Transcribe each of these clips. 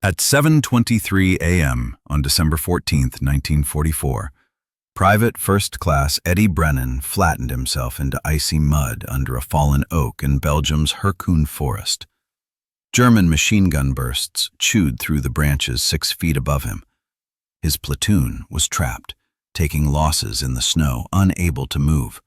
At 7:23 a.m. on December 14, 1944, Private First Class Eddie Brennan flattened himself into icy mud under a fallen oak in Belgium's Hürtgen Forest. German machine gun bursts chewed through the branches 6 feet above him. His platoon was trapped, taking losses in the snow, unable to move.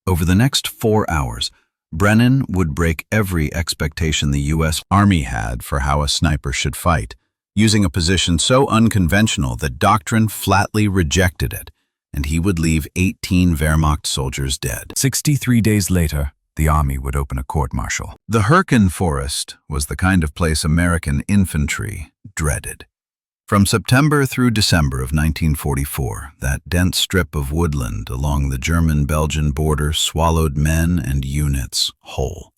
Over the next 4 hours, Brennan would break every expectation the U.S. Army had for how a sniper should fight, using a position so unconventional that doctrine flatly rejected it, and he would leave 18 Wehrmacht soldiers dead. 63 days later, the Army would open a court-martial. The Hürtgen Forest was the kind of place American infantry dreaded. From September through December of 1944, that dense strip of woodland along the German-Belgian border swallowed men and units whole.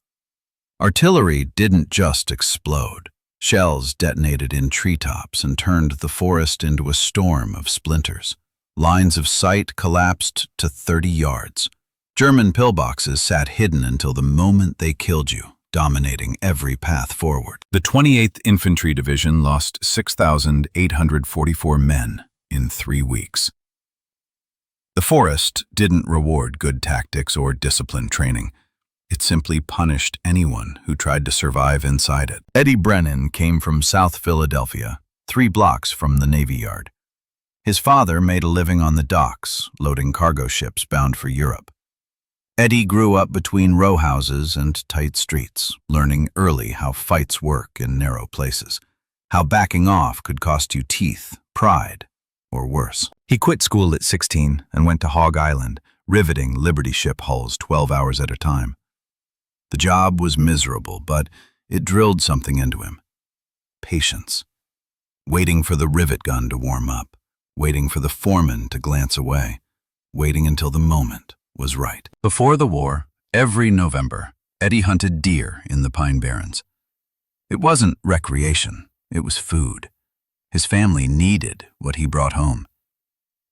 Artillery didn't just explode. Shells detonated in treetops and turned the forest into a storm of splinters. Lines of sight collapsed to 30 yards. German pillboxes sat hidden until the moment they killed you, dominating every path forward. The 28th Infantry Division lost 6,844 men in 3 weeks. The forest didn't reward good tactics or disciplined training. It simply punished anyone who tried to survive inside it. Eddie Brennan came from South Philadelphia, 3 blocks from the Navy Yard. His father made a living on the docks, loading cargo ships bound for Europe. Eddie grew up between row houses and tight streets, learning early how fights work in narrow places, how backing off could cost you teeth, pride, or worse. He quit school at 16 and went to Hog Island, riveting Liberty ship hulls 12 hours at a time. The job was miserable, but it drilled something into him. Patience. Waiting for the rivet gun to warm up, waiting for the foreman to glance away, waiting until the moment was right. Before the war, every November, Eddie hunted deer in the Pine Barrens. It wasn't recreation, it was food. His family needed what he brought home.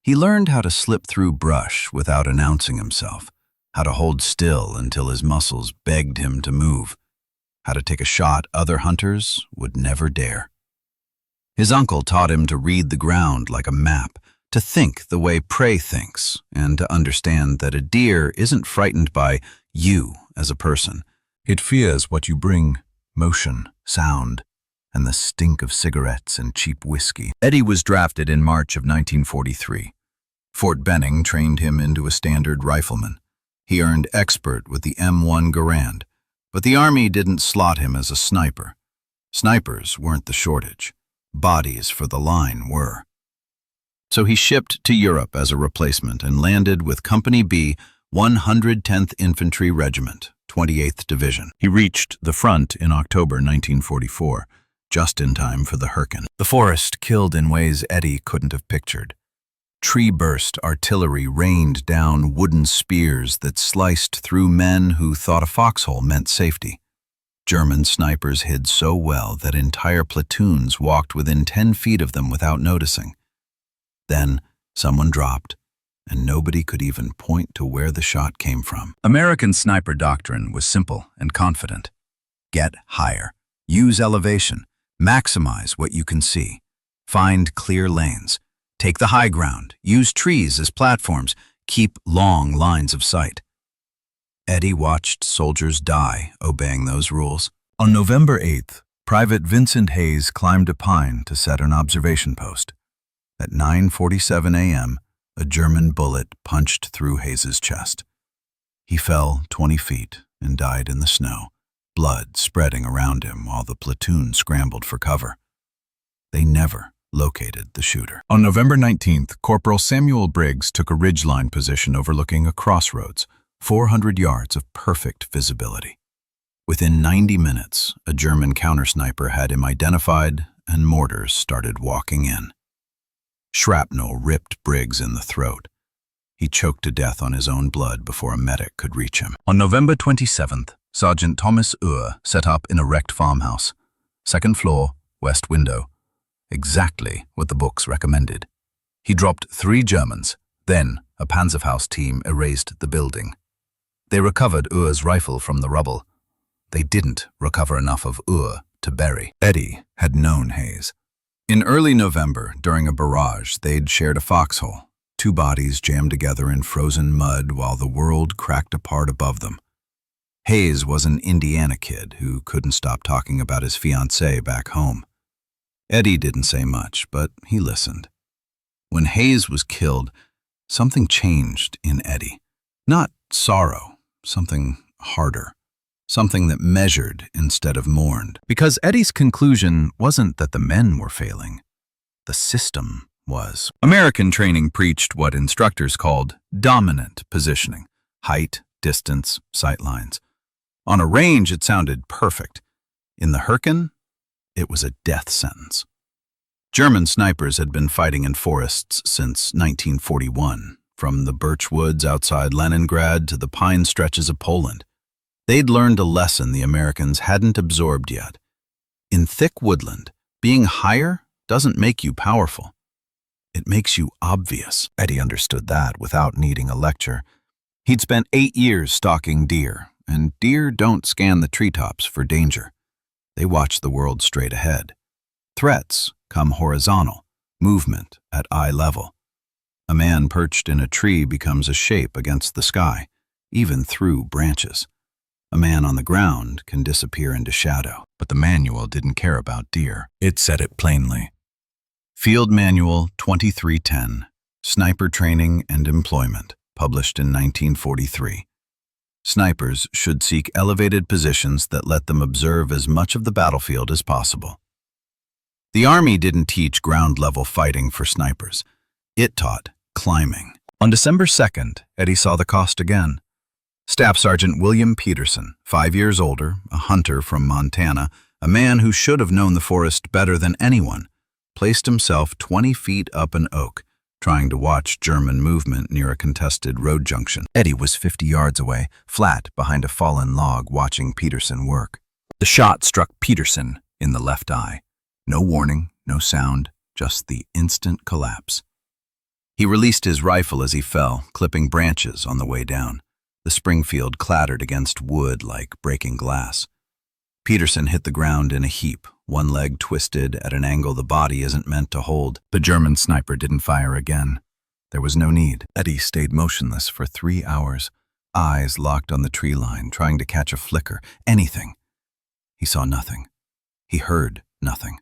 He learned how to slip through brush without announcing himself, how to hold still until his muscles begged him to move, how to take a shot other hunters would never dare. His uncle taught him to read the ground like a map, to think the way prey thinks, and to understand that a deer isn't frightened by you as a person. It fears what you bring: motion, sound, and the stink of cigarettes and cheap whiskey. Eddie was drafted in March of 1943. Fort Benning trained him into a standard rifleman. He earned expert with the M1 Garand, but the Army didn't slot him as a sniper. Snipers weren't the shortage. Bodies for the line were. So he shipped to Europe as a replacement and landed with Company B, 110th Infantry Regiment, 28th Division. He reached the front in October 1944, just in time for the Hürtgen. The forest killed in ways Eddie couldn't have pictured. Tree-burst artillery rained down wooden spears that sliced through men who thought a foxhole meant safety. German snipers hid so well that entire platoons walked within 10 feet of them without noticing. Then someone dropped, and nobody could even point to where the shot came from. American sniper doctrine was simple and confident. Get higher. Use elevation. Maximize what you can see. Find clear lanes. Take the high ground. Use trees as platforms. Keep long lines of sight. Eddie watched soldiers die obeying those rules. On November 8th, Private Vincent Hayes climbed a pine to set an observation post. At 9:47 a.m., a German bullet punched through Hayes's chest. He fell 20 feet and died in the snow, blood spreading around him while the platoon scrambled for cover. They never located the shooter. On November 19th, Corporal Samuel Briggs took a ridgeline position overlooking a crossroads, 400 yards of perfect visibility. Within 90 minutes, a German countersniper had him identified and mortars started walking in. Shrapnel ripped Briggs in the throat. He choked to death on his own blood before a medic could reach him. On November 27th, Sergeant Thomas Uhr set up in a wrecked farmhouse. 2nd floor, west window. Exactly what the books recommended. He dropped 3 Germans. Then a Panzerfaust team erased the building. They recovered Uhr's rifle from the rubble. They didn't recover enough of Uhr to bury. Eddie had known Hayes. In early November, during a barrage, they'd shared a foxhole, two bodies jammed together in frozen mud while the world cracked apart above them. Hayes was an Indiana kid who couldn't stop talking about his fiancée back home. Eddie didn't say much, but he listened. When Hayes was killed, something changed in Eddie. Not sorrow, something harder. Something that measured instead of mourned. Because Eddie's conclusion wasn't that the men were failing. The system was. American training preached what instructors called dominant positioning. Height, distance, sight lines. On a range, it sounded perfect. In the Hürtgen, it was a death sentence. German snipers had been fighting in forests since 1941, from the birch woods outside Leningrad to the pine stretches of Poland. They'd learned a lesson the Americans hadn't absorbed yet. In thick woodland, being higher doesn't make you powerful. It makes you obvious. Eddie understood that without needing a lecture. He'd spent 8 years stalking deer, and deer don't scan the treetops for danger. They watch the world straight ahead. Threats come horizontal, movement at eye level. A man perched in a tree becomes a shape against the sky, even through branches. A man on the ground can disappear into shadow. But the manual didn't care about deer. It said it plainly. Field Manual 2310, Sniper Training and Employment, published in 1943. Snipers should seek elevated positions that let them observe as much of the battlefield as possible. The Army didn't teach ground-level fighting for snipers. It taught climbing. On December 2nd, Eddie saw the cost again. Staff Sergeant William Peterson, 5 years older, a hunter from Montana, a man who should have known the forest better than anyone, placed himself 20 feet up an oak, trying to watch German movement near a contested road junction. Eddie was 50 yards away, flat behind a fallen log, watching Peterson work. The shot struck Peterson in the left eye. No warning, no sound, just the instant collapse. He released his rifle as he fell, clipping branches on the way down. The Springfield clattered against wood like breaking glass. Peterson hit the ground in a heap, one leg twisted at an angle the body isn't meant to hold. The German sniper didn't fire again. There was no need. Eddie stayed motionless for 3 hours, eyes locked on the tree line, trying to catch a flicker, anything. He saw nothing. He heard nothing.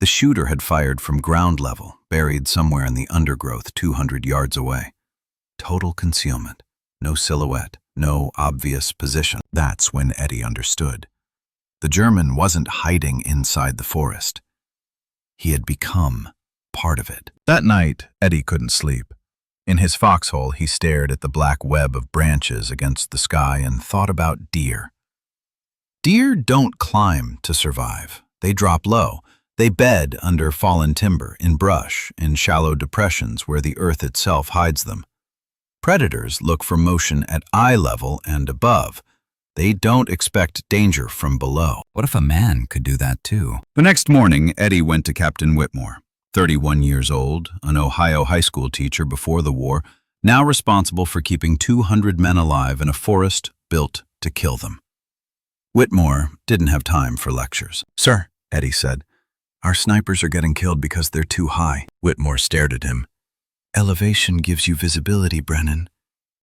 The shooter had fired from ground level, buried somewhere in the undergrowth 200 yards away. Total concealment. No silhouette, no obvious position. That's when Eddie understood. The German wasn't hiding inside the forest. He had become part of it. That night, Eddie couldn't sleep. In his foxhole, he stared at the black web of branches against the sky and thought about deer. Deer don't climb to survive. They drop low. They bed under fallen timber, in brush, in shallow depressions where the earth itself hides them. Predators look for motion at eye level and above. They don't expect danger from below. What if a man could do that too? The next morning, Eddie went to Captain Whitmore, 31 years old, an Ohio high school teacher before the war, now responsible for keeping 200 men alive in a forest built to kill them. Whitmore didn't have time for lectures. "Sir," Eddie said, "our snipers are getting killed because they're too high." Whitmore stared at him. "Elevation gives you visibility, Brennan.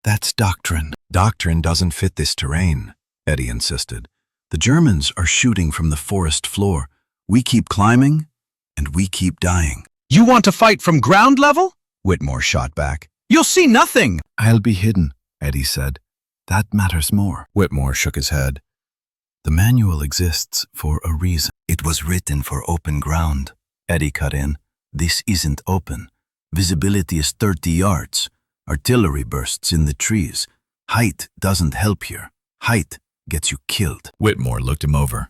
That's doctrine." "Doctrine doesn't fit this terrain," Eddie insisted. "The Germans are shooting from the forest floor. We keep climbing, and we keep dying." "You want to fight from ground level?" Whitmore shot back. "You'll see nothing." "I'll be hidden," Eddie said. "That matters more." Whitmore shook his head. "The manual exists for a reason." "It was written for open ground," Eddie cut in. "This isn't open. Visibility is 30 yards. Artillery bursts in the trees. Height doesn't help here. Height gets you killed." Whitmore looked him over.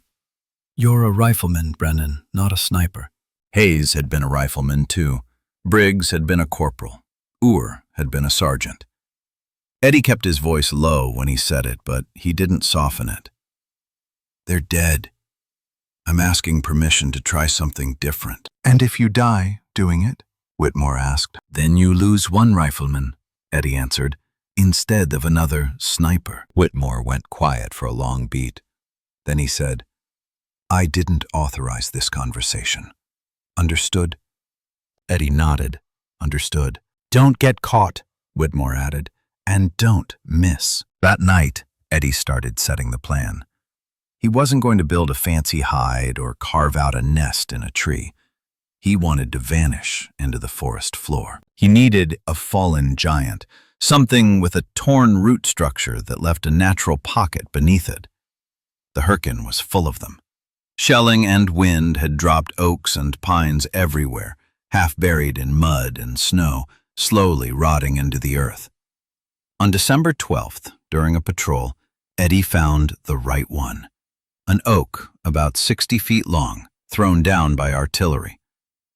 "You're a rifleman, Brennan, not a sniper." Hayes had been a rifleman too. Briggs had been a corporal. Uhr had been a sergeant. Eddie kept his voice low when he said it, but he didn't soften it. "They're dead. I'm asking permission to try something different." "And if you die doing it?" Whitmore asked. "Then you lose one rifleman," Eddie answered, "instead of another sniper." Whitmore went quiet for a long beat. Then he said, I didn't authorize this conversation. Understood? Eddie nodded. Understood. Don't get caught, Whitmore added. and don't miss. That night, Eddie started setting the plan. He wasn't going to build a fancy hide or carve out a nest in a tree. He wanted to vanish into the forest floor. He needed a fallen giant, something with a torn root structure that left a natural pocket beneath it. The Hürtgen was full of them. Shelling and wind had dropped oaks and pines everywhere, half buried in mud and snow, slowly rotting into the earth. On December 12th, during a patrol, Eddie found the right one. An oak about 60 feet long, thrown down by artillery.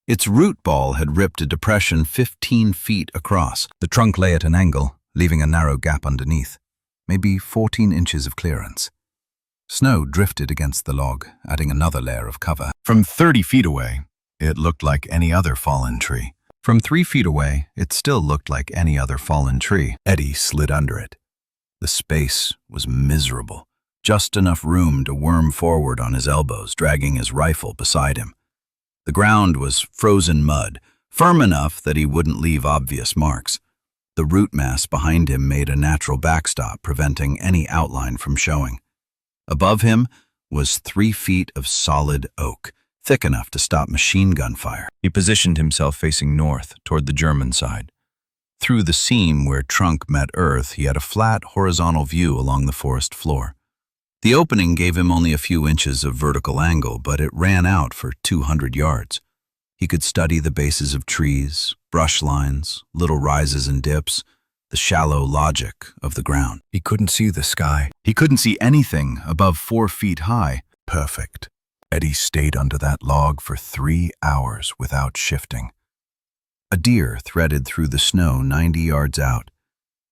Its root ball had ripped a depression 15 feet across. The trunk lay at an angle, leaving a narrow gap underneath, maybe 14 inches of clearance. Snow drifted against the log, adding another layer of cover. From 30 feet away, it looked like any other fallen tree. From 3 feet away, it still looked like any other fallen tree. Eddie slid under it. The space was miserable, just enough room to worm forward on his elbows, dragging his rifle beside him. The ground was frozen mud, firm enough that he wouldn't leave obvious marks. The root mass behind him made a natural backstop, preventing any outline from showing. Above him was 3 feet of solid oak, thick enough to stop machine gun fire. He positioned himself facing north, toward the German side. Through the seam where trunk met earth, he had a flat, horizontal view along the forest floor. The opening gave him only a few inches of vertical angle, but it ran out for 200 yards. He could study the bases of trees, brush lines, little rises and dips, the shallow logic of the ground. He couldn't see the sky. He couldn't see anything above 4 feet high. Perfect. Eddie stayed under that log for 3 hours without shifting. A deer threaded through the snow 90 yards out.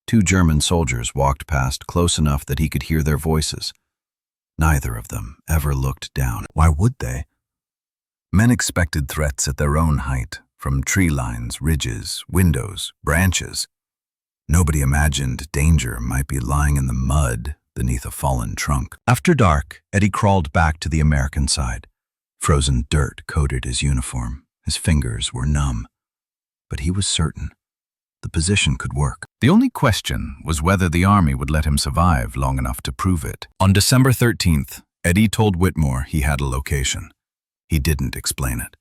2 German soldiers walked past close enough that he could hear their voices. Neither of them ever looked down. Why would they? Men expected threats at their own height, from tree lines, ridges, windows, branches. Nobody imagined danger might be lying in the mud beneath a fallen trunk. After dark, Eddie crawled back to the American side. Frozen dirt coated his uniform. His fingers were numb. But he was certain the position could work. The only question was whether the army would let him survive long enough to prove it. On December 13th, Eddie told Whitmore he had a location. He didn't explain it.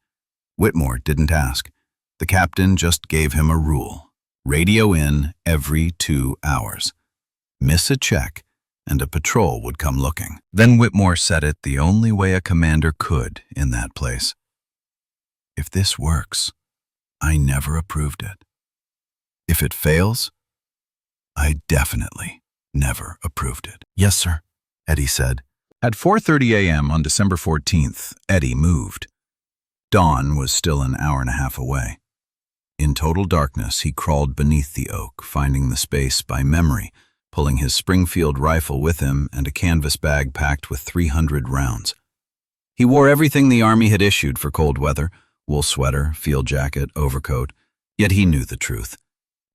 Whitmore didn't ask. The captain just gave him a rule. Radio in every 2 hours. Miss a check, and a patrol would come looking. Then Whitmore said it the only way a commander could in that place. If this works, I never approved it. If it fails, I definitely never approved it. Yes, sir, Eddie said. At 4:30 a.m. on December 14th, Eddie moved. Dawn was still an hour and a half away. In total darkness, he crawled beneath the oak, finding the space by memory, pulling his Springfield rifle with him and a canvas bag packed with 300 rounds. He wore everything the Army had issued for cold weather: wool sweater, field jacket, overcoat. Yet he knew the truth.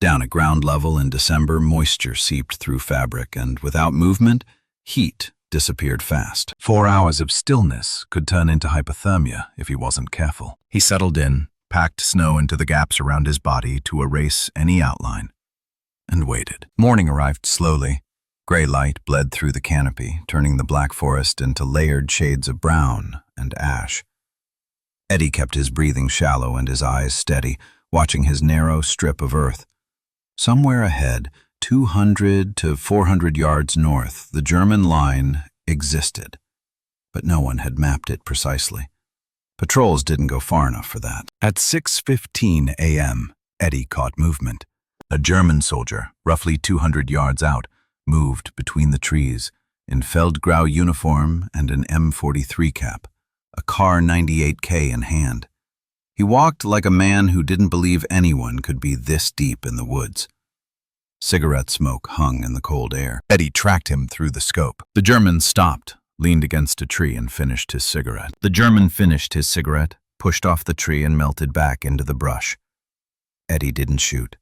Down at ground level in December, moisture seeped through fabric, and without movement, heat disappeared fast. 4 hours of stillness could turn into hypothermia if he wasn't careful. He settled in, packed snow into the gaps around his body to erase any outline, and waited. Morning arrived slowly. Gray light bled through the canopy, turning the black forest into layered shades of brown and ash. Eddie kept his breathing shallow and his eyes steady, watching his narrow strip of earth. Somewhere ahead, 200 to 400 yards north, the German line existed, but no one had mapped it precisely. Patrols didn't go far enough for that. At 6:15 a.m., Eddie caught movement. A German soldier, roughly 200 yards out, moved between the trees, in Feldgrau uniform and an M43 cap, a Kar 98K in hand. He walked like a man who didn't believe anyone could be this deep in the woods. Cigarette smoke hung in the cold air. Eddie tracked him through the scope. The German stopped, leaned against a tree, and finished his cigarette. The German finished his cigarette, pushed off the tree, and melted back into the brush. Eddie didn't shoot.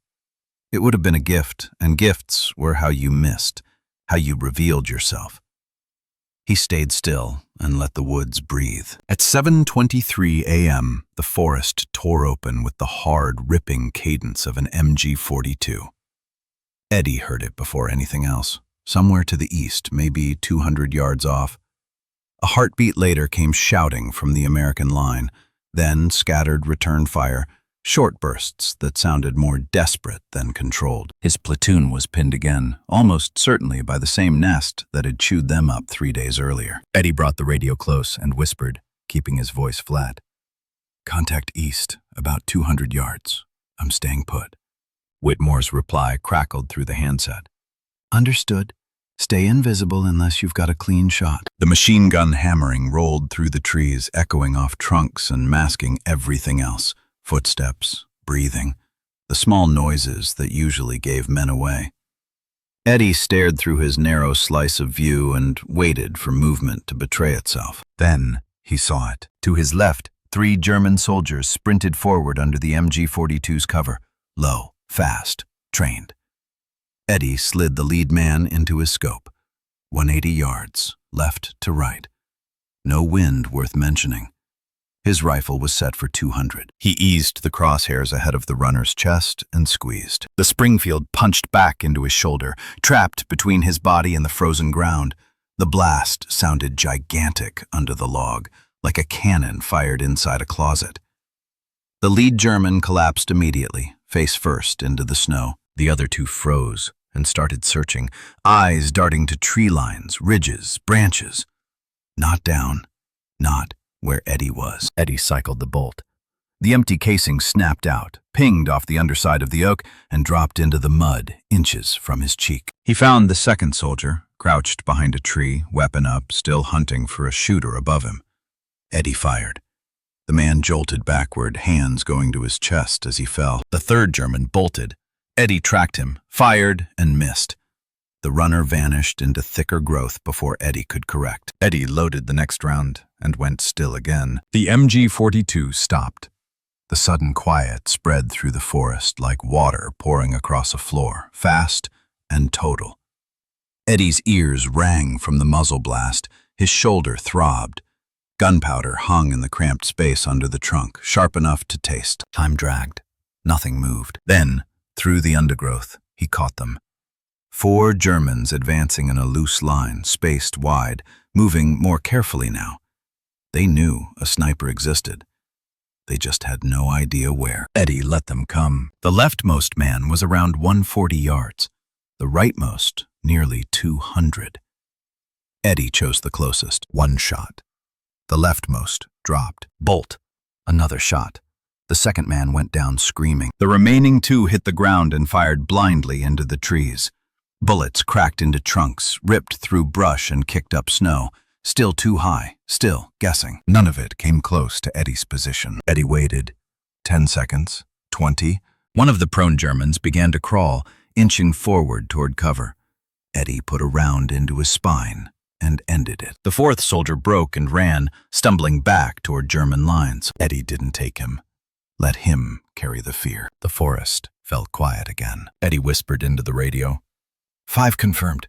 It would have been a gift, and gifts were how you missed, how you revealed yourself. He stayed still and let the woods breathe. At 7:23 a.m., the forest tore open with the hard, ripping cadence of an MG-42. Eddie heard it before anything else, somewhere to the east, maybe 200 yards off. A heartbeat later came shouting from the American line, then scattered return fire, short bursts that sounded more desperate than controlled. His platoon was pinned again, almost certainly by the same nest that had chewed them up 3 days earlier. Eddie brought the radio close and whispered, keeping his voice flat. "Contact east, about 200 yards. I'm staying put." Whitmore's reply crackled through the handset. "Understood. Stay invisible unless you've got a clean shot." The machine gun hammering rolled through the trees, echoing off trunks and masking everything else. Footsteps, breathing, the small noises that usually gave men away. Eddie stared through his narrow slice of view and waited for movement to betray itself. Then he saw it. To his left, 3 German soldiers sprinted forward under the MG-42's cover, low, fast, trained. Eddie slid the lead man into his scope. 180 yards, left to right. No wind worth mentioning. His rifle was set for 200. He eased the crosshairs ahead of the runner's chest and squeezed. The Springfield punched back into his shoulder, trapped between his body and the frozen ground. The blast sounded gigantic under the log, like a cannon fired inside a closet. The lead German collapsed immediately, face first into the snow. The other 2 froze and started searching, eyes darting to tree lines, ridges, branches. Not down, not where Eddie was. Eddie cycled the bolt. The empty casing snapped out, pinged off the underside of the oak, and dropped into the mud inches from his cheek. He found the second soldier, crouched behind a tree, weapon up, still hunting for a shooter above him. Eddie fired. The man jolted backward, hands going to his chest as he fell. The third German bolted. Eddie tracked him, fired, and missed. The runner vanished into thicker growth before Eddie could correct. Eddie loaded the next round and went still again. The MG-42 stopped. The sudden quiet spread through the forest like water pouring across a floor, fast and total. Eddie's ears rang from the muzzle blast. His shoulder throbbed. Gunpowder hung in the cramped space under the trunk, sharp enough to taste. Time dragged. Nothing moved. Then, through the undergrowth, he caught them. 4 Germans advancing in a loose line, spaced wide, moving more carefully now. They knew a sniper existed. They just had no idea where. Eddie let them come. The leftmost man was around 140 yards. The rightmost, nearly 200. Eddie chose the closest. 1 shot. The leftmost dropped. Bolt. Another shot. The second man went down screaming. The remaining 2 hit the ground and fired blindly into the trees. Bullets cracked into trunks, ripped through brush and kicked up snow. Still too high, still guessing. None of it came close to Eddie's position. Eddie waited. 10 seconds, 20. One of the prone Germans began to crawl, inching forward toward cover. Eddie put a round into his spine and ended it. The 4th soldier broke and ran, stumbling back toward German lines. Eddie didn't take him. Let him carry the fear. The forest fell quiet again. Eddie whispered into the radio. 5 confirmed.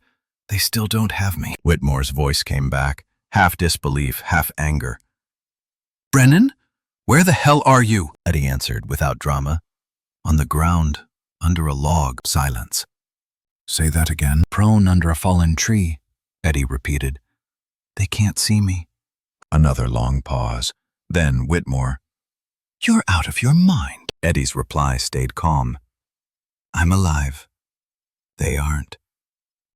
They still don't have me. Whitmore's voice came back, half disbelief, half anger. "Brennan? Where the hell are you?" Eddie answered without drama. "On the ground, under a log." Silence. "Say that again." "Prone under a fallen tree," Eddie repeated. "They can't see me." Another long pause. Then Whitmore. "You're out of your mind." Eddie's reply stayed calm. "I'm alive. They aren't."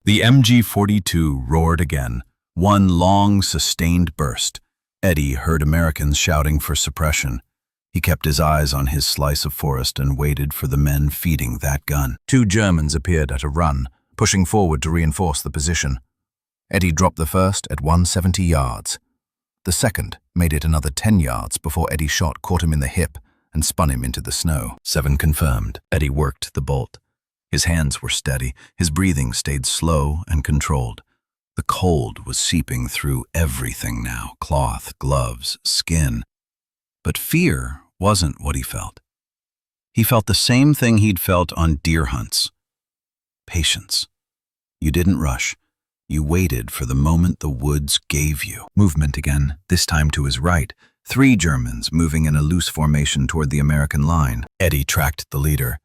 The MG-42 roared again, one long, sustained burst. Eddie heard Americans shouting for suppression. He kept his eyes on his slice of forest and waited for the men feeding that gun. 2 Germans appeared at a run, pushing forward to reinforce the position. Eddie dropped the first at 170 yards. The second made it another 10 yards before Eddie's shot caught him in the hip and spun him into the snow. 7 confirmed. Eddie worked the bolt. His hands were steady. His breathing stayed slow and controlled. The cold was seeping through everything now, cloth, gloves, skin. But fear wasn't what he felt. He felt the same thing he'd felt on deer hunts. Patience. You didn't rush. You waited for the moment the woods gave you. Movement again, this time to his right. 3 Germans moving in a loose formation toward the American line. Eddie tracked the leader.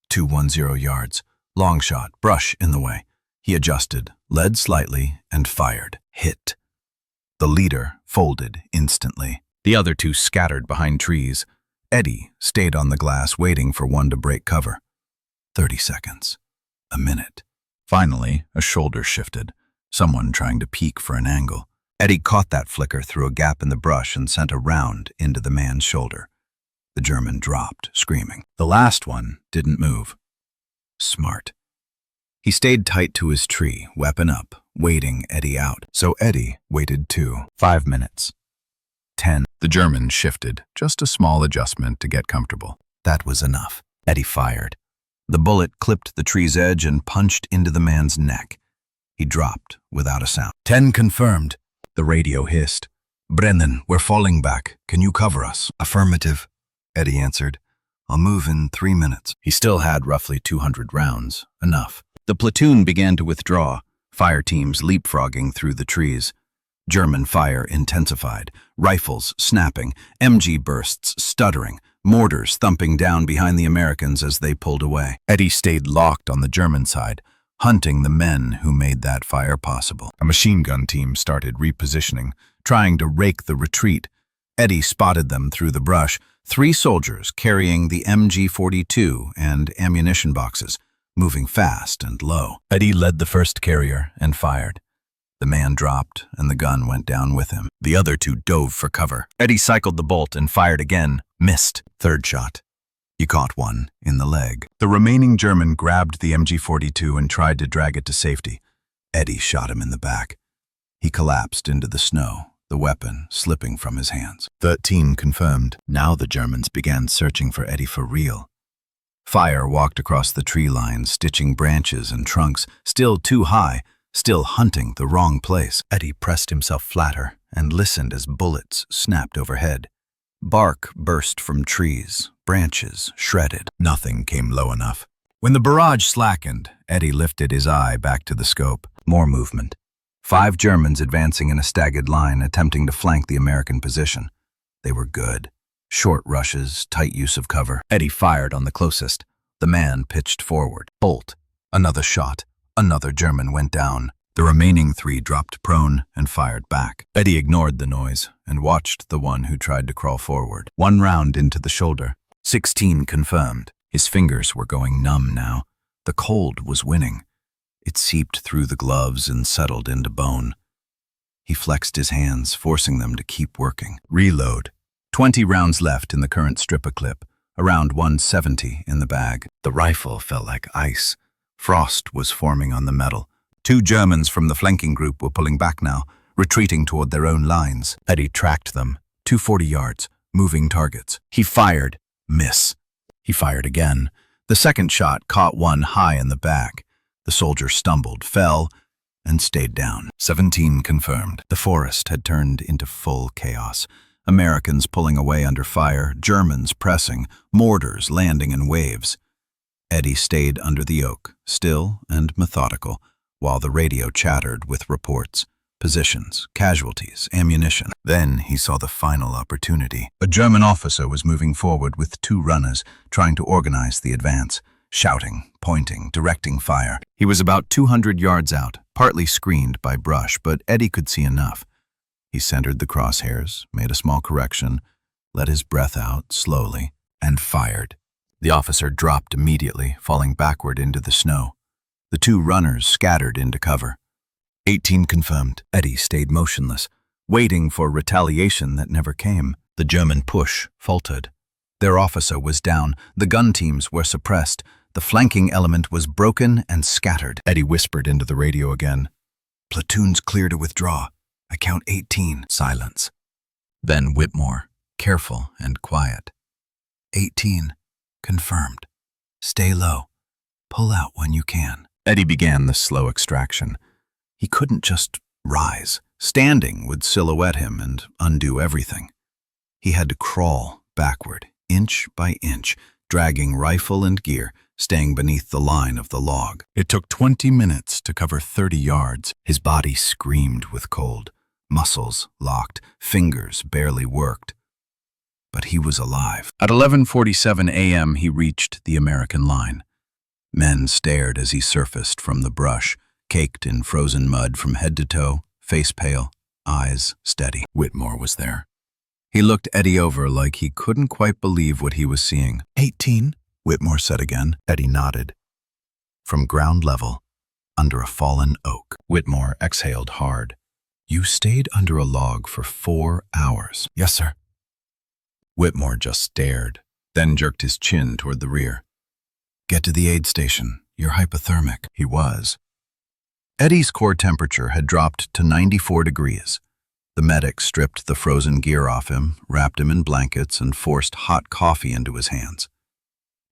210 yards. Long shot, brush in the way. He adjusted, led slightly, and fired. Hit. The leader folded instantly. The other 2 scattered behind trees. Eddie stayed on the glass waiting for one to break cover. 30 seconds. A minute. Finally, a shoulder shifted. Someone trying to peek for an angle. Eddie caught that flicker through a gap in the brush and sent a round into the man's shoulder. The German dropped, screaming. The last one didn't move. Smart. He stayed tight to his tree, weapon up, waiting Eddie out. So Eddie waited too. 5 minutes. 10. The German shifted, just a small adjustment to get comfortable. That was enough. Eddie fired. The bullet clipped the tree's edge and punched into the man's neck. He dropped without a sound. 10 confirmed. The radio hissed. Brennan, we're falling back. Can you cover us? Affirmative, Eddie answered. I'll move in 3 minutes. He still had roughly 200 rounds. Enough. The platoon began to withdraw, fire teams leapfrogging through the trees. German fire intensified, rifles snapping, MG bursts stuttering, mortars thumping down behind the Americans as they pulled away. Eddie stayed locked on the German side, hunting the men who made that fire possible. A machine gun team started repositioning, trying to rake the retreat. Eddie spotted them through the brush, 3 soldiers carrying the MG-42 and ammunition boxes, moving fast and low. Eddie led the first carrier and fired. The man dropped, and the gun went down with him. The other 2 dove for cover. Eddie cycled the bolt and fired again. Missed. 3rd shot. He caught one in the leg. The remaining German grabbed the MG-42 and tried to drag it to safety. Eddie shot him in the back. He collapsed into the snow, the weapon slipping from his hands. 13 confirmed. Now the Germans began searching for Eddie for real. Fire walked across the tree line, stitching branches and trunks, still too high, still hunting the wrong place. Eddie pressed himself flatter and listened as bullets snapped overhead. Bark burst from trees, branches shredded. Nothing came low enough. When the barrage slackened, Eddie lifted his eye back to the scope. More movement. 5 Germans advancing in a staggered line, attempting to flank the American position. They were good. Short rushes, tight use of cover. Eddie fired on the closest. The man pitched forward. Bolt. Another shot. Another German went down. The remaining 3 dropped prone and fired back. Eddie ignored the noise and watched the one who tried to crawl forward. 1 round into the shoulder. 16 confirmed. His fingers were going numb now. The cold was winning. It seeped through the gloves and settled into bone. He flexed his hands, forcing them to keep working. Reload. 20 rounds left in the current stripper clip, around 170 in the bag. The rifle felt like ice. Frost was forming on the metal. 2 Germans from the flanking group were pulling back now, retreating toward their own lines. Eddie tracked them, 240 yards, moving targets. He fired. Miss. He fired again. The second shot caught one high in the back. The soldier stumbled, fell, and stayed down. 17 confirmed. The forest had turned into full chaos. Americans pulling away under fire, Germans pressing, mortars landing in waves. Eddie stayed under the oak, still and methodical, while the radio chattered with reports, positions, casualties, ammunition. Then he saw the final opportunity. A German officer was moving forward with 2 runners, trying to organize the advance, shouting, pointing, directing fire. He was about 200 yards out, partly screened by brush, but Eddie could see enough. He centered the crosshairs, made a small correction, let his breath out slowly, and fired. The officer dropped immediately, falling backward into the snow. The 2 runners scattered into cover. 18 confirmed. Eddie stayed motionless, waiting for retaliation that never came. The German push faltered. Their officer was down. The gun teams were suppressed. The flanking element was broken and scattered. Eddie whispered into the radio again. Platoons clear to withdraw. I count 18. Silence. Then Whitmore, careful and quiet. 18. Confirmed. Stay low. Pull out when you can. Eddie began the slow extraction. He couldn't just rise. Standing would silhouette him and undo everything. He had to crawl backward, inch by inch, dragging rifle and gear, staying beneath the line of the log. It took 20 minutes to cover 30 yards. His body screamed with cold, muscles locked, fingers barely worked. But he was alive. At 11:47 a.m., he reached the American line. Men stared as he surfaced from the brush, caked in frozen mud from head to toe, face pale, eyes steady. Whitmore was there. He looked Eddie over like he couldn't quite believe what he was seeing. 18, Whitmore said again. Eddie nodded. From ground level, under a fallen oak. Whitmore exhaled hard. You stayed under a log for 4 hours. Yes, sir. Whitmore just stared, then jerked his chin toward the rear. Get to the aid station. You're hypothermic. He was. Eddie's core temperature had dropped to 94 degrees. The medic stripped the frozen gear off him, wrapped him in blankets, and forced hot coffee into his hands.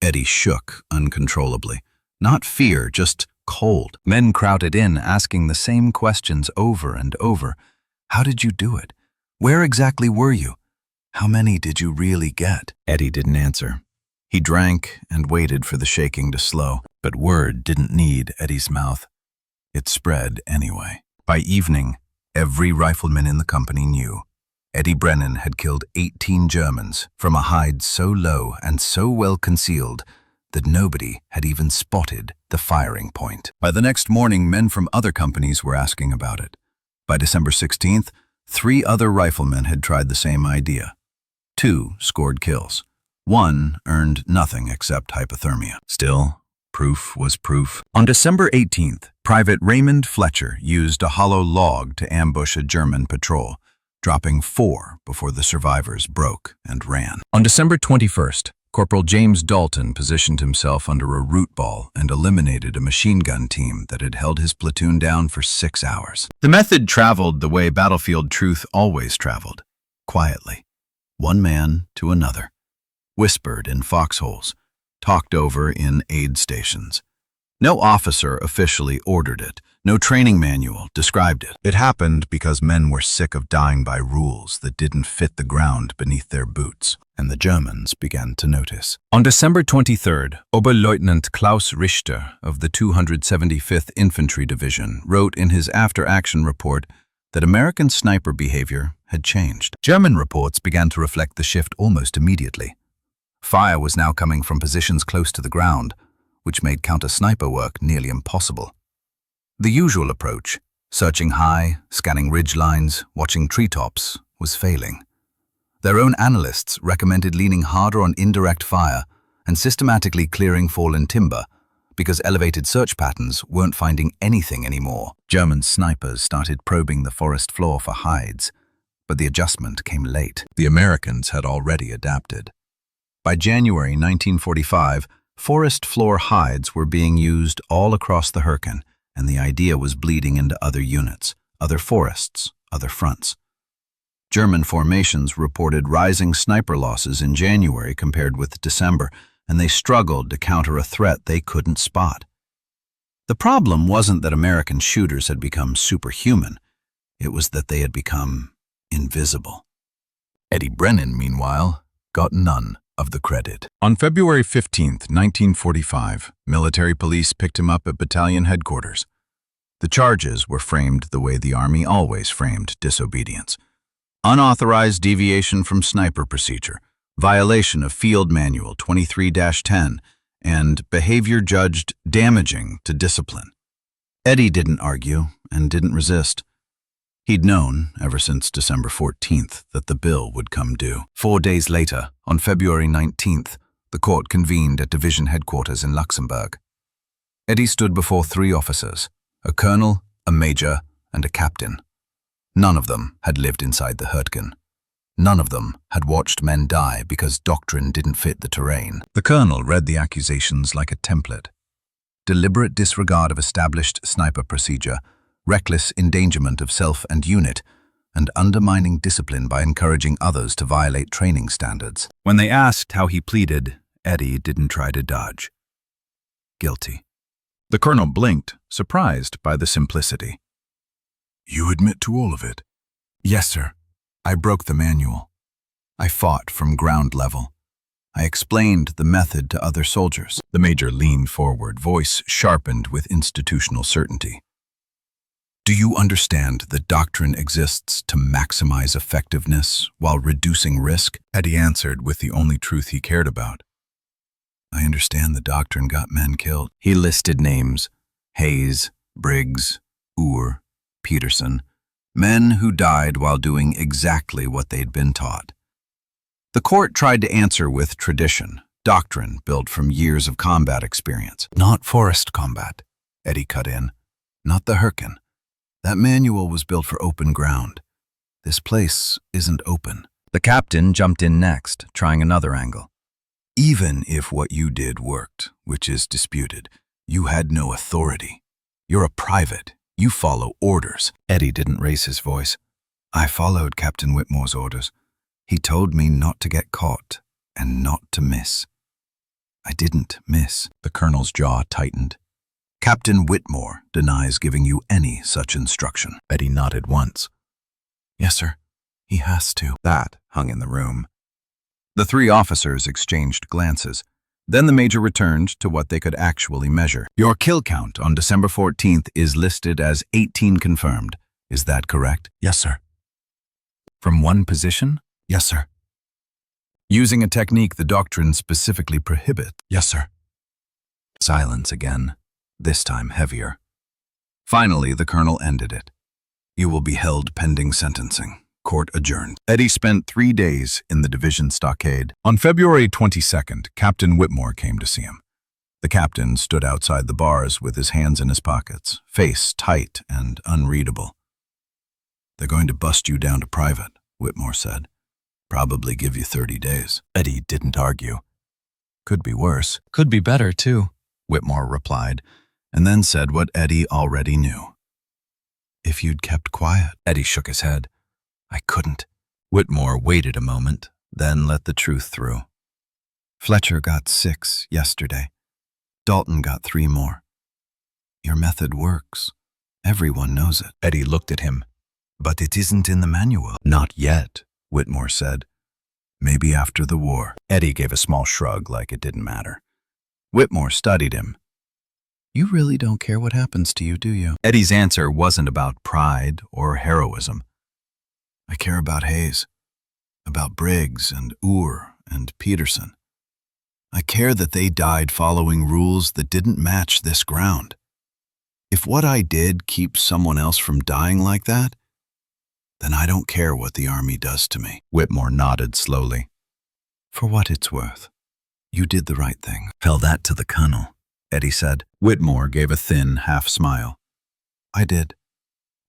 Eddie shook uncontrollably. Not fear, just cold. Men crowded in, asking the same questions over and over. How did you do it? Where exactly were you? How many did you really get? Eddie didn't answer. He drank and waited for the shaking to slow, but word didn't need Eddie's mouth. It spread anyway. By evening, every rifleman in the company knew Eddie Brennan had killed 18 Germans from a hide so low and so well concealed that nobody had even spotted the firing point. By the next morning, men from other companies were asking about it. By December 16th, 3 other riflemen had tried the same idea. 2 scored kills. 1 earned nothing except hypothermia. Still, proof was proof. On December 18th, Private Raymond Fletcher used a hollow log to ambush a German patrol, dropping 4 before the survivors broke and ran. On December 21st, Corporal James Dalton positioned himself under a root ball and eliminated a machine gun team that had held his platoon down for 6 hours. The method traveled the way battlefield truth always traveled, quietly. One man to another, whispered in foxholes, talked over in aid stations. No officer officially ordered it. No training manual described it. It happened because men were sick of dying by rules that didn't fit the ground beneath their boots, and the Germans began to notice. On December 23rd, Oberleutnant Klaus Richter of the 275th Infantry Division wrote in his after-action report that American sniper behavior had changed. German reports began to reflect the shift almost immediately. Fire was now coming from positions close to the ground, which made counter-sniper work nearly impossible. The usual approach, searching high, scanning ridgelines, watching treetops, was failing. Their own analysts recommended leaning harder on indirect fire and systematically clearing fallen timber, because elevated search patterns weren't finding anything anymore. German snipers started probing the forest floor for hides, but the adjustment came late. The Americans had already adapted. By January 1945, forest floor hides were being used all across the Hürtgen, and the idea was bleeding into other units, other forests, other fronts. German formations reported rising sniper losses in January compared with December, and they struggled to counter a threat they couldn't spot. The problem wasn't that American shooters had become superhuman. It was that they had become invisible. Eddie Brennan, meanwhile, got none of the credit. On February 15, 1945, military police picked him up at battalion headquarters. The charges were framed the way the Army always framed disobedience: unauthorized deviation from sniper procedure, violation of Field Manual 23-10, and behavior judged damaging to discipline. Eddie didn't argue and didn't resist. He'd known, ever since December 14th, that the bill would come due. 4 days later, on February 19th, the court convened at division headquarters in Luxembourg. Eddie stood before 3 officers, a colonel, a major, and a captain. None of them had lived inside the Hürtgen. None of them had watched men die because doctrine didn't fit the terrain. The colonel read the accusations like a template: deliberate disregard of established sniper procedure, reckless endangerment of self and unit, and undermining discipline by encouraging others to violate training standards. When they asked how he pleaded, Eddie didn't try to dodge. Guilty. The colonel blinked, surprised by the simplicity. You admit to all of it? Yes, sir. I broke the manual. I fought from ground level. I explained the method to other soldiers. The major leaned forward, voice sharpened with institutional certainty. Do you understand the doctrine exists to maximize effectiveness while reducing risk? Eddie answered with the only truth he cared about. I understand the doctrine got men killed. He listed names: Hayes, Briggs, Uhr, Peterson, men who died while doing exactly what they'd been taught. The court tried to answer with tradition, doctrine built from years of combat experience. Not forest combat, Eddie cut in. Not the Hürtgen. That manual was built for open ground. This place isn't open. The captain jumped in next, trying another angle. Even if what you did worked, which is disputed, you had no authority. You're a private. You follow orders. Eddie didn't raise his voice. I followed Captain Whitmore's orders. He told me not to get caught and not to miss. I didn't miss. The colonel's jaw tightened. Captain Whitmore denies giving you any such instruction. Eddie nodded once. Yes, sir. He has to. That hung in the room. The three officers exchanged glances. Then the major returned to what they could actually measure. Your kill count on December 14th is listed as 18 confirmed. Is that correct? Yes, sir. From one position? Yes, sir. Using a technique the doctrine specifically prohibits? Yes, sir. Silence again, this time heavier. Finally, the colonel ended it. You will be held pending sentencing. Court adjourned. Eddie spent 3 days in the division stockade. On February 22nd, Captain Whitmore came to see him. The captain stood outside the bars with his hands in his pockets, face tight and unreadable. They're going to bust you down to private, Whitmore said. Probably give you 30 days. Eddie didn't argue. Could be worse. Could be better, too, Whitmore replied, and then said what Eddie already knew. If you'd kept quiet. Eddie shook his head. I couldn't. Whitmore waited a moment, then let the truth through. Fletcher got 6 yesterday. Dalton got 3 more. Your method works. Everyone knows it. Eddie looked at him. But it isn't in the manual. Not yet, Whitmore said. Maybe after the war. Eddie gave a small shrug like it didn't matter. Whitmore studied him. You really don't care what happens to you, do you? Eddie's answer wasn't about pride or heroism. I care about Hayes, about Briggs and Uhr and Peterson. I care that they died following rules that didn't match this ground. If what I did keeps someone else from dying like that, then I don't care what the army does to me. Whitmore nodded slowly. For what it's worth, you did the right thing. Tell that to the colonel, Eddie said. Whitmore gave a thin half smile. I did.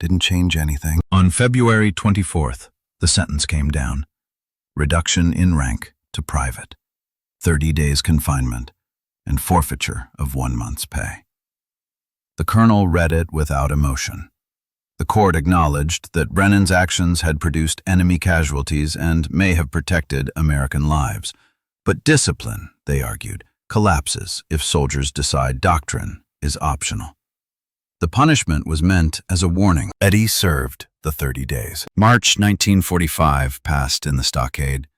Didn't change anything. On February 24th, the sentence came down. Reduction in rank to private, 30 days confinement, and forfeiture of 1 month's pay. The colonel read it without emotion. The court acknowledged that Brennan's actions had produced enemy casualties and may have protected American lives. But discipline, they argued, collapses if soldiers decide doctrine is optional. The punishment was meant as a warning. Eddie served the 30 days. March 1945 passed in the stockade.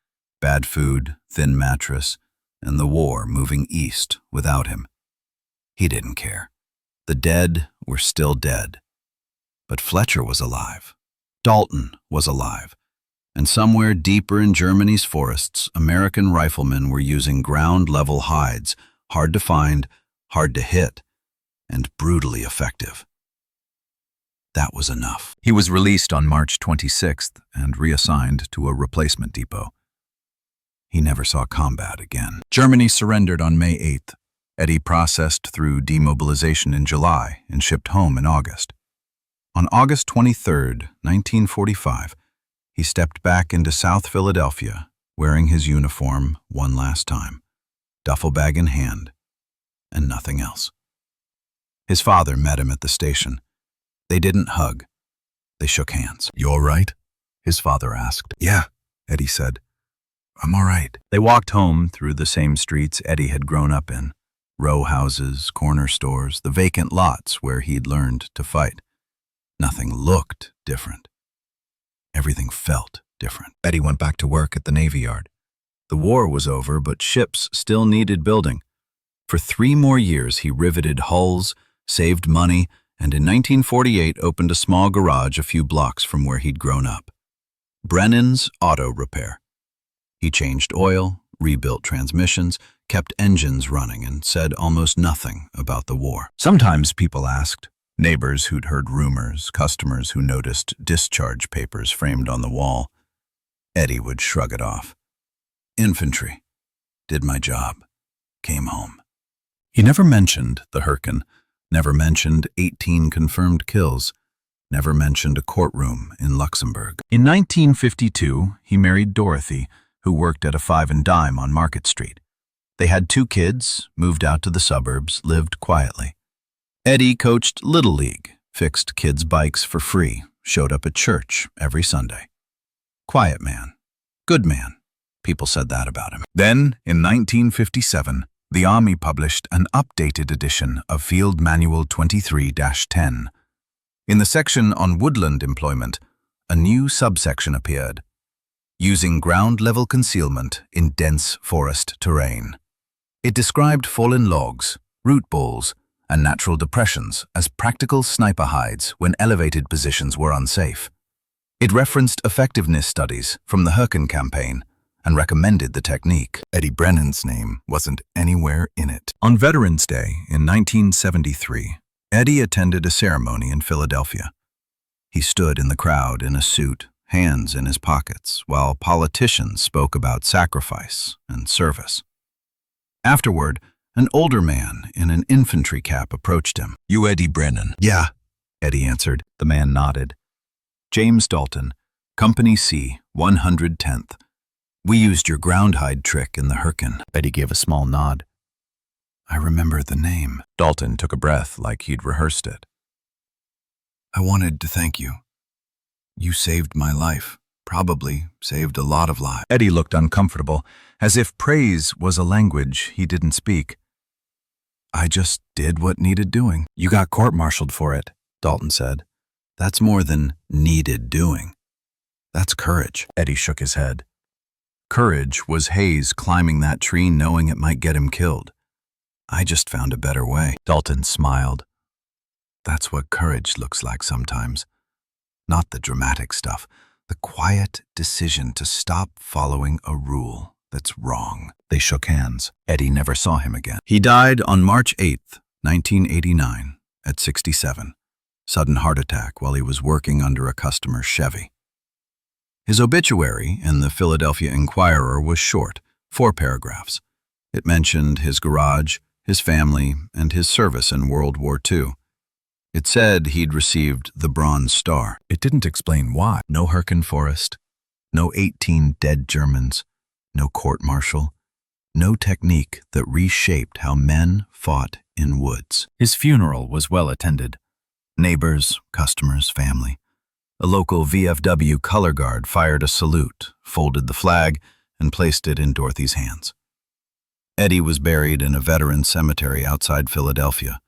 Bad food, thin mattress, and the war moving east without him. He didn't care. The dead were still dead. But Fletcher was alive. Dalton was alive. And somewhere deeper in Germany's forests, American riflemen were using ground-level hides, hard to find, hard to hit, and brutally effective. That was enough. He was released on March 26th and reassigned to a replacement depot. He never saw combat again. Germany surrendered on May 8th. Eddie processed through demobilization in July and shipped home in August. On August 23rd, 1945, he stepped back into South Philadelphia, wearing his uniform one last time, duffel bag in hand, and nothing else. His father met him at the station. They didn't hug. They shook hands. You all right? His father asked. Yeah, Eddie said. I'm all right. They walked home through the same streets Eddie had grown up in. Row houses, corner stores, the vacant lots where he'd learned to fight. Nothing looked different. Everything felt different. Eddie went back to work at the Navy Yard. The war was over, but ships still needed building. For 3 more years, he riveted hulls, saved money, and in 1948 opened a small garage a few blocks from where he'd grown up. Brennan's Auto Repair. He changed oil, rebuilt transmissions, kept engines running, and said almost nothing about the war. Sometimes people asked, neighbors who'd heard rumors, customers who noticed discharge papers framed on the wall. Eddie would shrug it off. Infantry. Did my job. Came home. He never mentioned the Hürtgen, never mentioned 18 confirmed kills, never mentioned a courtroom in Luxembourg. In 1952, he married Dorothy, who worked at a 5 and Dime on Market Street. They had 2 kids, moved out to the suburbs, lived quietly. Eddie coached Little League, fixed kids' bikes for free, showed up at church every Sunday. Quiet man. Good man. People said that about him. Then, in 1957, the Army published an updated edition of Field Manual 23-10. In the section on woodland employment, a new subsection appeared, using ground-level concealment in dense forest terrain. It described fallen logs, root balls, and natural depressions as practical sniper hides when elevated positions were unsafe. It referenced effectiveness studies from the Hürtgen campaign and recommended the technique. Eddie Brennan's name wasn't anywhere in it. On Veterans Day in 1973, Eddie attended a ceremony in Philadelphia. He stood in the crowd in a suit, hands in his pockets, while politicians spoke about sacrifice and service. Afterward, an older man in an infantry cap approached him. "You Eddie Brennan?" "Yeah," Eddie answered. The man nodded. "James Dalton, Company C, 110th. We used your ground hide trick in the Hürtgen." Eddie gave a small nod. "I remember the name." Dalton took a breath like he'd rehearsed it. "I wanted to thank you. You saved my life, probably saved a lot of lives." Eddie looked uncomfortable, as if praise was a language he didn't speak. "I just did what needed doing." "You got court-martialed for it," Dalton said. "That's more than needed doing. That's courage." Eddie shook his head. Courage was Hayes climbing that tree knowing it might get him killed. "I just found a better way." Dalton smiled. "That's what courage looks like sometimes. Not the dramatic stuff, the quiet decision to stop following a rule that's wrong." They shook hands. Eddie never saw him again. He died on March 8th, 1989, at 67. Sudden heart attack while he was working under a customer's Chevy. His obituary in the Philadelphia Inquirer was short, 4 paragraphs. It mentioned his garage, his family, and his service in World War II. It said he'd received the Bronze Star. It didn't explain why. No Hürtgen Forest, no 18 dead Germans, no court-martial, no technique that reshaped how men fought in woods. His funeral was well attended. Neighbors, customers, family. A local VFW color guard fired a salute, folded the flag, and placed it in Dorothy's hands. Eddie was buried in a veteran cemetery outside Philadelphia,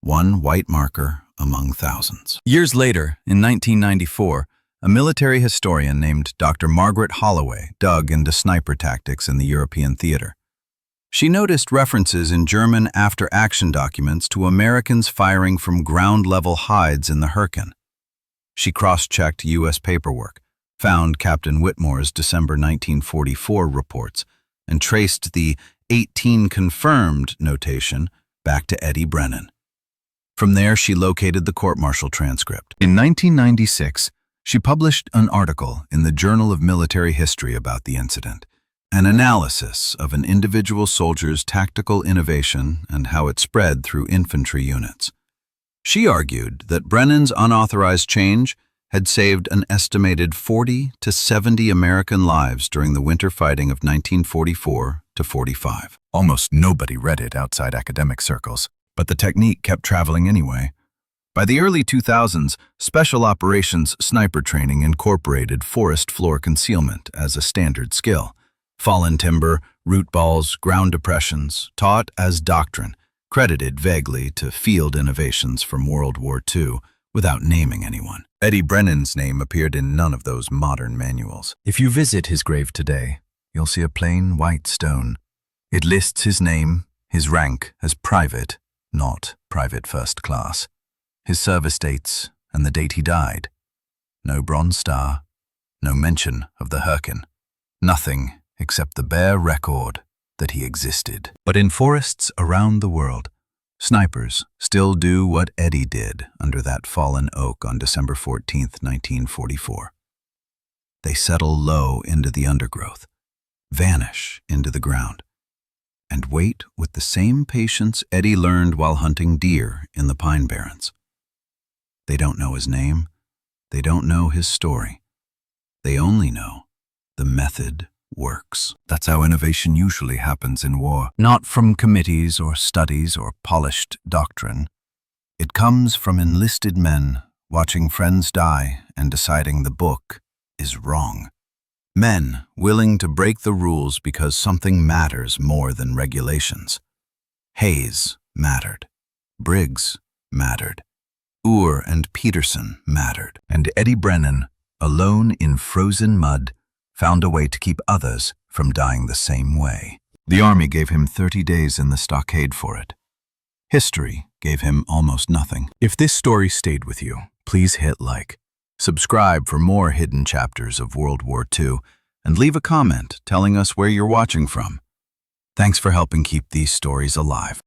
one white marker among thousands. Years later, in 1994, a military historian named Dr. Margaret Holloway dug into sniper tactics in the European theater. She noticed references in German after-action documents to Americans firing from ground-level hides in the Hürtgen. She cross-checked U.S. paperwork, found Captain Whitmore's December 1944 reports, and traced the 18 confirmed notation back to Eddie Brennan. From there, she located the court-martial transcript. In 1996, she published an article in the Journal of Military History about the incident, an analysis of an individual soldier's tactical innovation and how it spread through infantry units. She argued that Brennan's unauthorized change had saved an estimated 40 to 70 American lives during the winter fighting of 1944 to 45. Almost nobody read it outside academic circles, but the technique kept traveling anyway. By the early 2000s, Special Operations sniper training incorporated forest floor concealment as a standard skill. Fallen timber, root balls, ground depressions, taught as doctrine, credited vaguely to field innovations from World War II without naming anyone. Eddie Brennan's name appeared in none of those modern manuals. If you visit his grave today, you'll see a plain white stone. It lists his name, his rank as private, not private first class, his service dates, and the date he died. No bronze star, no mention of the Hürtgen. Nothing except the bare record that he existed. But in forests around the world, snipers still do what Eddie did under that fallen oak on December 14th, 1944. They settle low into the undergrowth, vanish into the ground, and wait with the same patience Eddie learned while hunting deer in the Pine Barrens. They don't know his name. They don't know his story. They only know the method works. That's how innovation usually happens in war. Not from committees or studies or polished doctrine. It comes from enlisted men watching friends die and deciding the book is wrong. Men willing to break the rules because something matters more than regulations. Hayes mattered. Briggs mattered. Uhr and Peterson mattered. And Eddie Brennan, alone in frozen mud, found a way to keep others from dying the same way. The Army gave him 30 days in the stockade for it. History gave him almost nothing. If this story stayed with you, please hit like. Subscribe for more hidden chapters of World War II, and leave a comment telling us where you're watching from. Thanks for helping keep these stories alive.